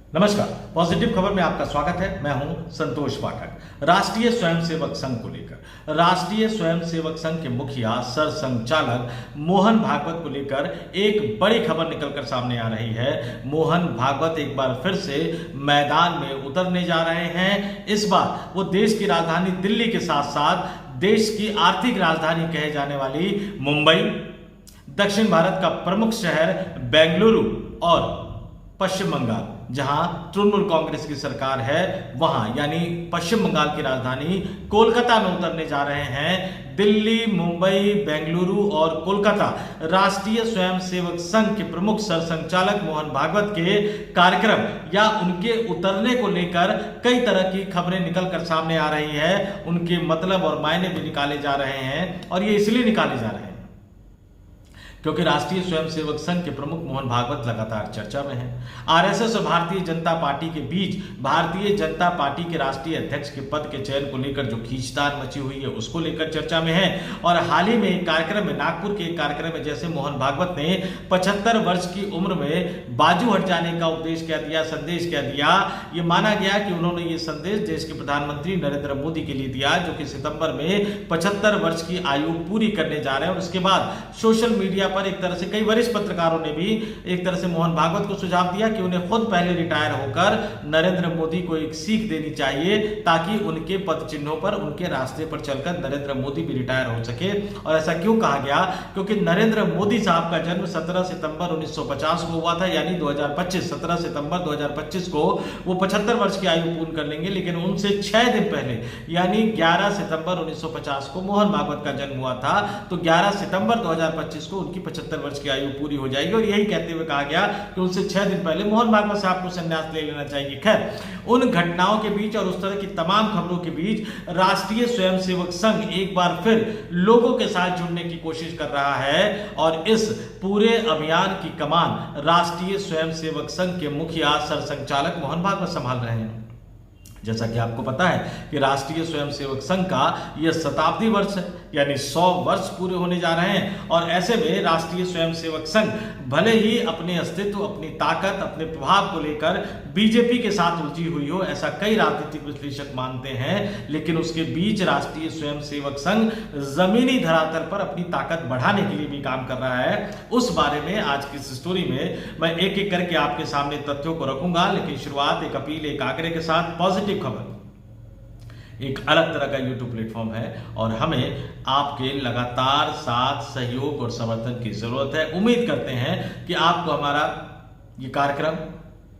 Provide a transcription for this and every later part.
नमस्कार, पॉजिटिव खबर में आपका स्वागत है। मैं हूं संतोष पाठक। राष्ट्रीय स्वयंसेवक संघ को लेकर राष्ट्रीय स्वयंसेवक संघ के मुखिया सर संचालक मोहन भागवत को लेकर एक बड़ी खबर निकलकर सामने आ रही है। मोहन भागवत एक बार फिर से मैदान में उतरने जा रहे हैं। इस बार वो देश की राजधानी दिल्ली के साथ साथ देश की आर्थिक राजधानी कहे जाने वाली मुंबई, दक्षिण भारत का प्रमुख शहर बेंगलुरु और पश्चिम बंगाल, जहां तृणमूल कांग्रेस की सरकार है, वहां यानी पश्चिम बंगाल की राजधानी कोलकाता में उतरने जा रहे हैं। दिल्ली, मुंबई, बेंगलुरु और कोलकाता राष्ट्रीय स्वयंसेवक संघ के प्रमुख सर संचालक मोहन भागवत के कार्यक्रम या उनके उतरने को लेकर कई तरह की खबरें निकलकर सामने आ रही है। उनके मतलब और मायने भी निकाले जा रहे हैं और ये इसलिए निकाले जा रहे हैं क्योंकि राष्ट्रीय स्वयंसेवक संघ के प्रमुख मोहन भागवत लगातार चर्चा में हैं। आरएसएस और भारतीय जनता पार्टी के बीच भारतीय जनता पार्टी के राष्ट्रीय अध्यक्ष के पद के चयन को लेकर जो खींचतान मची हुई है उसको लेकर चर्चा में है। और हाल ही में एक कार्यक्रम में, नागपुर के एक कार्यक्रम में, जैसे मोहन भागवत ने 75 वर्ष की उम्र में बाजू हट जाने का उपदेश क्या दिया, संदेश क्या दिया, ये माना गया कि उन्होंने ये संदेश देश के प्रधानमंत्री नरेंद्र मोदी के लिए दिया, जो कि सितंबर में 75 वर्ष की आयु पूरी करने जा रहे हैं। और उसके बाद सोशल मीडिया पर एक तरह से कई वरिष्ठ पत्रकारों ने भी एक तरह से मोहन भागवत को सुझाव दिया कि उन्हें खुद पहले रिटायर होकर नरेंद्र मोदी को एक सीख देनी चाहिए, ताकि उनके पद चिन्हों पर, उनके रास्ते पर चलकर नरेंद्र मोदी भी रिटायर हो सके। और ऐसा क्यों कहा गया? क्योंकि नरेंद्र मोदी साहब का जन्म 17 सितंबर 1950 को हुआ था, यानी 2025, 17 सितंबर 2025 को वो 75 वर्ष की आयु पूर्ण कर लेंगे। लेकिन उनसे 6 दिन पहले यानी 11 सितंबर 1950 को मोहन भागवत का जन्म हुआ था। तो 11 सितंबर 2025 को उनकी 75 वर्ष की आयु पूरी हो जाएगी। और यही कहते हुए कहा गया कि उनसे 6 दिन पहले मोहन भागवत साहब को संन्यास ले लेना चाहिए। खैर, उन घटनाओं के बीच और उस तरह की तमाम खबरों के बीच राष्ट्रीय स्वयंसेवक संघ एक बार फिर लोगों के साथ जुड़ने की कोशिश कर रहा है। और इस पूरे अभियान की कमान राष्ट्रीय स्वयंसेवक संघ के मुखिया सर संचालक मोहन भागवत संभाल रहे हैं। जैसा कि आपको पता है कि राष्ट्रीय स्वयंसेवक संघ का यह शताब्दी वर्ष है, यानी 100 वर्ष पूरे होने जा रहे हैं। और ऐसे में राष्ट्रीय स्वयंसेवक संघ भले ही अपने अस्तित्व, अपनी ताकत, अपने प्रभाव को लेकर बीजेपी के साथ उलझी हुई हो, ऐसा कई राजनीतिक विश्लेषक मानते हैं, लेकिन उसके बीच राष्ट्रीय स्वयंसेवक संघ जमीनी धरातल पर अपनी ताकत बढ़ाने के लिए भी काम कर रहा है। उस बारे में आज की इस स्टोरी में मैं एक एक करके आपके सामने तथ्यों को रखूंगा। लेकिन शुरुआत एक अपील, एक आग्रह के साथ। पॉजिटिव खबर एक अलग तरह का YouTube प्लेटफॉर्म है और हमें आपके लगातार साथ, सहयोग और समर्थन की जरूरत है। उम्मीद करते हैं कि आपको हमारा ये कार्यक्रम,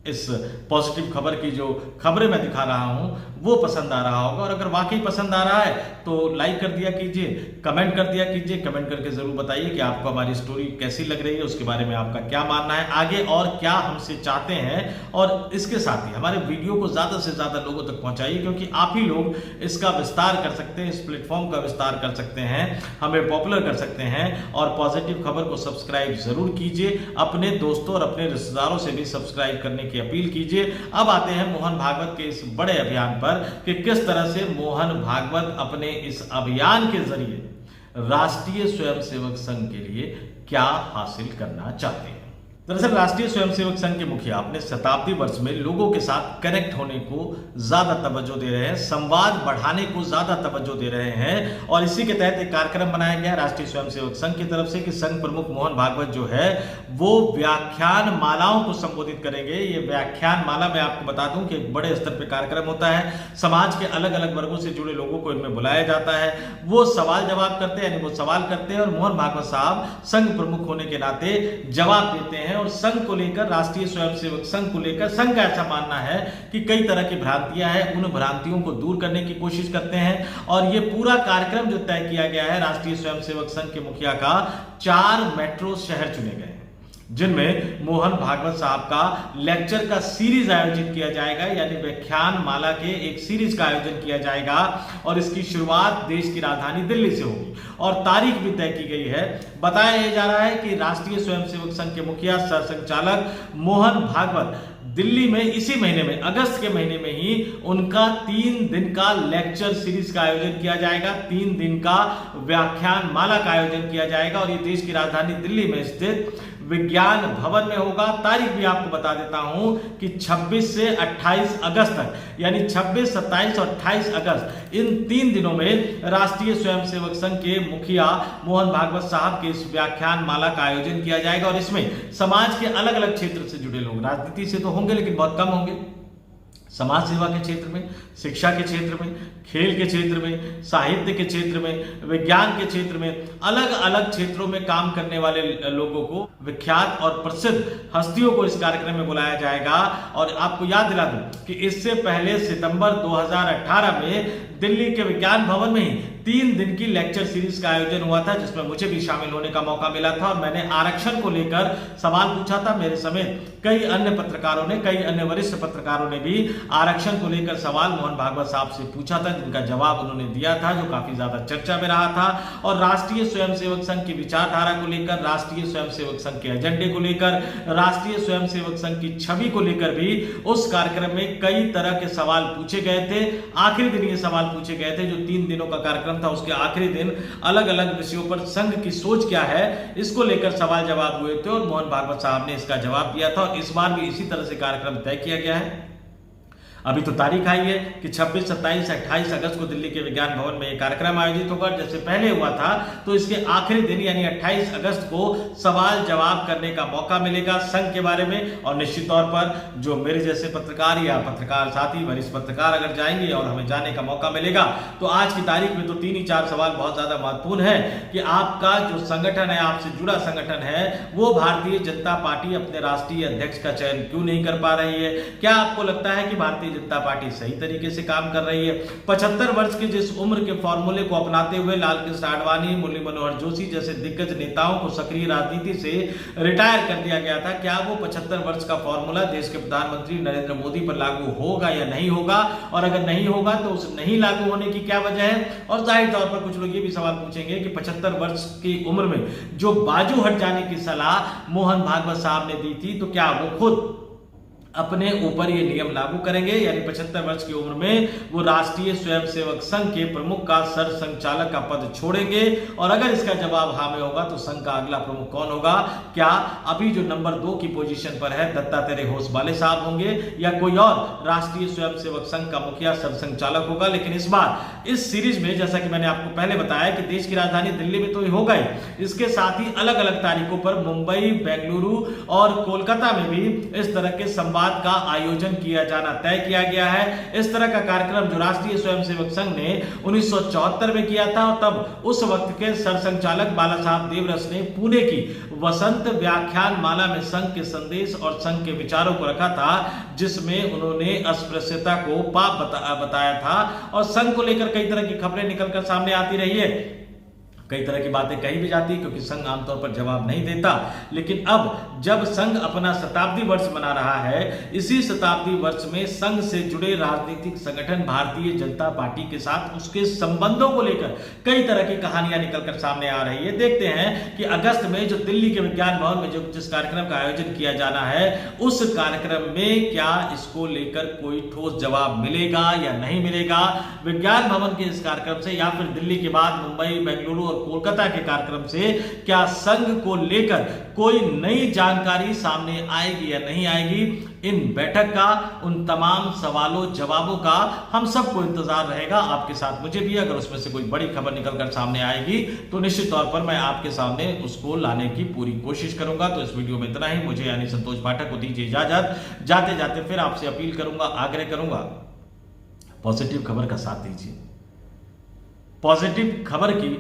इस पॉजिटिव खबर की जो खबरें मैं दिखा रहा हूं वो पसंद आ रहा होगा। और अगर वाकई पसंद आ रहा है तो लाइक कर दिया कीजिए, कमेंट कर दिया कीजिए। कमेंट करके जरूर बताइए कि आपको हमारी स्टोरी कैसी लग रही है, उसके बारे में आपका क्या मानना है, आगे और क्या हमसे चाहते हैं। और इसके साथ ही हमारे वीडियो को ज्यादा से ज्यादा लोगों तक पहुंचाइए, क्योंकि आप ही लोग इसका विस्तार कर सकते हैं, इस प्लेटफॉर्म का विस्तार कर सकते हैं, हमें पॉपुलर कर सकते हैं। और पॉजिटिव खबर को सब्सक्राइब जरूर कीजिए, अपने दोस्तों और अपने रिश्तेदारों से भी सब्सक्राइब करने की अपील कीजिए। अब आते हैं मोहन भागवत के इस बड़े अभियान पर कि किस तरह से मोहन भागवत अपने इस अभियान के जरिए राष्ट्रीय स्वयंसेवक संघ के लिए क्या हासिल करना चाहते हैं। दरअसल राष्ट्रीय स्वयंसेवक संघ के मुखिया अपने शताब्दी वर्ष में लोगों के साथ कनेक्ट होने को ज्यादा तवज्जो दे रहे हैं, संवाद बढ़ाने को ज्यादा तवज्जो दे रहे हैं। और इसी के तहत एक कार्यक्रम बनाया गया राष्ट्रीय स्वयंसेवक संघ की तरफ से कि संघ प्रमुख मोहन भागवत जो है वो व्याख्यान मालाओं को संबोधित करेंगे। ये व्याख्यान माला, मैं आपको बता दूं कि एक बड़े स्तर पर कार्यक्रम होता है, समाज के अलग अलग वर्गों से जुड़े लोगों को इनमें बुलाया जाता है, वो सवाल जवाब करते हैं, यानी वो सवाल करते हैं और मोहन भागवत साहब संघ प्रमुख होने के नाते जवाब देते हैं। और संघ को लेकर, राष्ट्रीय स्वयंसेवक संघ को लेकर संघ का ऐसा मानना है कि कई तरह की भ्रांतियां हैं, उन भ्रांतियों को दूर करने की कोशिश करते हैं। और ये पूरा कार्यक्रम जो तय किया गया है राष्ट्रीय स्वयंसेवक संघ के मुखिया का, 4 मेट्रो शहर चुने गए हैं जिनमें मोहन भागवत साहब का लेक्चर का सीरीज आयोजित किया जाएगा, यानी व्याख्यान माला के एक सीरीज का आयोजन किया जाएगा। और इसकी शुरुआत देश की राजधानी दिल्ली से होगी और तारीख भी तय की गई है। बताया जा रहा है कि राष्ट्रीय स्वयंसेवक संघ के मुखिया सह संचालक मोहन भागवत दिल्ली में इसी महीने में, अगस्त के महीने में ही उनका 3 दिन का लेक्चर सीरीज का आयोजन किया जाएगा, 3 दिन का व्याख्यान माला का आयोजन किया जाएगा। और ये देश की राजधानी दिल्ली में स्थित विज्ञान भवन में होगा। तारीख भी आपको बता देता हूं कि 26 से 28 अगस्त तक, यानी 26, 27 और 28 अगस्त, इन 3 दिनों में राष्ट्रीय स्वयंसेवक संघ के मुखिया मोहन भागवत साहब के इस व्याख्यान माला का आयोजन किया जाएगा। और इसमें समाज के अलग अलग क्षेत्र से जुड़े लोग, राजनीति से तो होंगे लेकिन बहुत कम होंगे, समाज सेवा के क्षेत्र में, शिक्षा के क्षेत्र में, खेल के क्षेत्र में, साहित्य के क्षेत्र में, विज्ञान के क्षेत्र में, अलग अलग क्षेत्रों में काम करने वाले लोगों को, विख्यात और प्रसिद्ध हस्तियों को इस कार्यक्रम में बुलाया जाएगा। और आपको याद दिला दूं कि इससे पहले सितंबर 2018 में दिल्ली के विज्ञान भवन में ही 3 दिन की लेक्चर सीरीज का आयोजन हुआ था, जिसमें मुझे भी शामिल होने का मौका मिला था। और मैंने आरक्षण को लेकर सवाल पूछा था। मेरे समेत कई अन्य पत्रकारों ने, कई अन्य वरिष्ठ पत्रकारों ने भी आरक्षण को लेकर सवाल मोहन भागवत साहब से पूछा था, जिनका जवाब उन्होंने दिया था, जो काफी ज्यादा चर्चा में रहा था। और राष्ट्रीय स्वयंसेवक संघ की विचारधारा को लेकर, राष्ट्रीय स्वयंसेवक संघ के एजेंडे को लेकर, राष्ट्रीय स्वयंसेवक संघ की छवि को लेकर भी उस कार्यक्रम में कई तरह के सवाल पूछे गए थे। आखिरी दिन ये सवाल पूछे गए थे, जो 3 दिनों का कार्यक्रम था, उसके आखिरी दिन अलग अलग विषयों पर संघ की सोच क्या है, इसको लेकर सवाल जवाब हुए थे और मोहन भागवत साहब ने इसका जवाब दिया था। और इस बार भी इसी तरह से कार्यक्रम तय किया गया है। अभी तो तारीख आई है कि 26, 27, 28 अगस्त को दिल्ली के विज्ञान भवन में यह कार्यक्रम आयोजित होगा। जैसे पहले हुआ था, तो इसके आखिरी दिन यानी 28 अगस्त को सवाल जवाब करने का मौका मिलेगा संघ के बारे में। और निश्चित तौर पर जो मेरे जैसे पत्रकार या पत्रकार साथी, वरिष्ठ पत्रकार अगर जाएंगे और हमें जाने का मौका मिलेगा, तो आज की तारीख में तो 3 ही 4 सवाल बहुत ज्यादा महत्वपूर्ण है कि आपका जो संगठन है, आपसे जुड़ा संगठन है, वो भारतीय जनता पार्टी अपने राष्ट्रीय अध्यक्ष का चयन क्यों नहीं कर पा रही है? क्या आपको लगता है कि भारतीय जनता पार्टी सही तरीके से काम कर रही है? 75 वर्ष के जिस उम्र के फॉर्मूले को अपनाते हुए लालकृष्ण आडवाणी, मुरली मनोहर जोशी जैसे दिग्गज नेताओं को सक्रिय राजनीति से रिटायर कर दिया गया था, क्या वो 75 वर्ष का फॉर्मूला देश के प्रधानमंत्री नरेंद्र मोदी पर लागू होगा या नहीं होगा? और अगर नहीं होगा तो उस नहीं लागू होने की क्या वजह है? और जाहिर तौर पर कुछ लोग ये भी सवाल पूछेंगे कि 75 वर्ष की उम्र में जो बाजू हट जाने की सलाह मोहन भागवत साहब ने दी थी, तो क्या वो खुद अपने ऊपर ये नियम लागू करेंगे? यानी 75 वर्ष की उम्र में वो राष्ट्रीय स्वयंसेवक संघ के प्रमुख का सर संचालक का पद छोड़ेंगे? और अगर इसका जवाब हाँ में होगा तो संघ का अगला प्रमुख कौन होगा? क्या अभी जो नंबर 2 की पोजीशन पर है दत्तात्रेय होसबाले साहब होंगे या कोई और राष्ट्रीय स्वयंसेवक संघ का मुखिया सर संचालक होगा? लेकिन इस बार इस सीरीज में, जैसा कि मैंने आपको पहले बताया कि देश की राजधानी दिल्ली में तो ये होगा ही, इसके साथ ही अलग अलग तारीखों पर मुंबई, बेंगलुरु और कोलकाता में भी इस तरह के संवाद का आयोजन किया जाना तय किया गया है। इस तरह का कार्यक्रम जो राष्ट्रीय स्वयंसेवक संघ ने 1974 में किया था, और तब उस वक्त के सरसंघचालक बाला साहब देवरस ने पुणे की वसंत व्याख्यान माला में संघ के संदेश और संघ के विचारों को रखा था, जिसमें उन्होंने अस्पृश्यता को पाप बताया था। और संघ को लेकर कई तरह की खबरें निकलकर सामने आती रही है, कई तरह की बातें कही भी जाती, क्योंकि संघ आमतौर पर जवाब नहीं देता। लेकिन अब जब संघ अपना शताब्दी वर्ष मना रहा है, इसी शताब्दी वर्ष में संघ से जुड़े राजनीतिक संगठन भारतीय जनता पार्टी के साथ उसके संबंधों को लेकर कई तरह की कहानियां निकलकर सामने आ रही है। देखते हैं कि अगस्त में जो दिल्ली के विज्ञान भवन में जिस कार्यक्रम का आयोजन किया जाना है, उस कार्यक्रम में क्या इसको लेकर कोई ठोस जवाब मिलेगा या नहीं मिलेगा? विज्ञान भवन के इस कार्यक्रम से या फिर दिल्ली के बाद मुंबई, बेंगलुरु और कोलकाता के कार्यक्रम से क्या संघ को लेकर कोई नई जानकारी सामने आएगी या नहीं आएगी? इन बैठक का, उन तमाम सवालों जवाबों का हम सबको इंतजार रहेगा। आपके साथ मुझे भी, अगर उसमें से कोई बड़ी खबर निकलकर सामने आएगी तो निश्चित तौर पर मैं आपके सामने उसको लाने की पूरी कोशिश करूंगा। तो इस वीडियो में इतना ही। मुझे यानी संतोष पाठक को दीजिए इजाजत। जाते जाते फिर आपसे अपील करूंगा, आग्रह करूंगा, पॉजिटिव खबर का साथ दीजिए। पॉजिटिव खबर की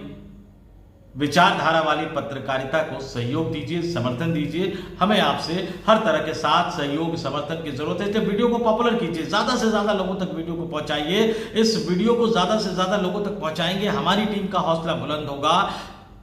विचारधारा वाली पत्रकारिता को सहयोग दीजिए, समर्थन दीजिए। हमें आपसे हर तरह के साथ सहयोग, समर्थन की जरूरत है। तो वीडियो को पॉपुलर कीजिए, ज्यादा से ज्यादा लोगों तक वीडियो को पहुंचाइए। इस वीडियो को ज्यादा से ज्यादा लोगों तक पहुंचाएंगे, हमारी टीम का हौसला बुलंद होगा।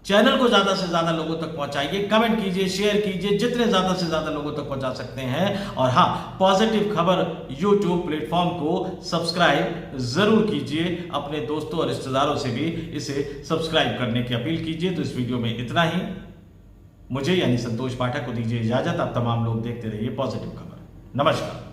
चैनल को ज्यादा से ज्यादा लोगों तक पहुंचाइए, कमेंट कीजिए, शेयर कीजिए, जितने ज्यादा से ज्यादा लोगों तक पहुंचा सकते हैं। और हाँ, पॉजिटिव खबर यूट्यूब प्लेटफॉर्म को सब्सक्राइब जरूर कीजिए। अपने दोस्तों और रिश्तेदारों से भी इसे सब्सक्राइब करने की अपील कीजिए। तो इस वीडियो में इतना ही। मुझे यानी संतोष पाठक को दीजिए इजाजत। आप तमाम लोग देखते रहिए पॉजिटिव खबर। नमस्कार।